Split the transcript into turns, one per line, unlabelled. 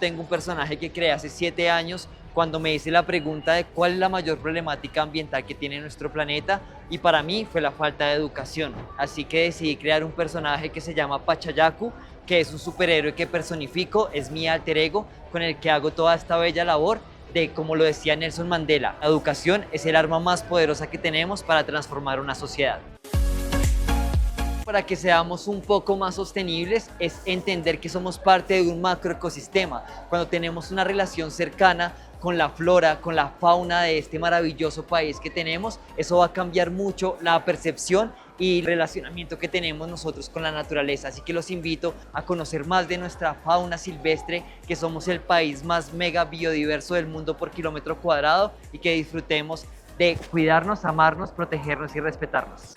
Tengo un personaje que creé hace 7 años cuando me hice la pregunta de cuál es la mayor problemática ambiental que tiene nuestro planeta, y para mí fue la falta de educación. Así que decidí crear un personaje que se llama Pachayacu, que es un superhéroe que personifico, es mi alter ego con el que hago toda esta bella labor de, como lo decía Nelson Mandela, la educación es el arma más poderosa que tenemos para transformar una sociedad. Para que seamos un poco más sostenibles es entender que somos parte de un macroecosistema. Cuando tenemos una relación cercana con la flora, con la fauna de este maravilloso país que tenemos, eso va a cambiar mucho la percepción y el relacionamiento que tenemos nosotros con la naturaleza. Así que los invito a conocer más de nuestra fauna silvestre, que somos el país más mega biodiverso del mundo por kilómetro cuadrado, y que disfrutemos de cuidarnos, amarnos, protegernos y respetarnos.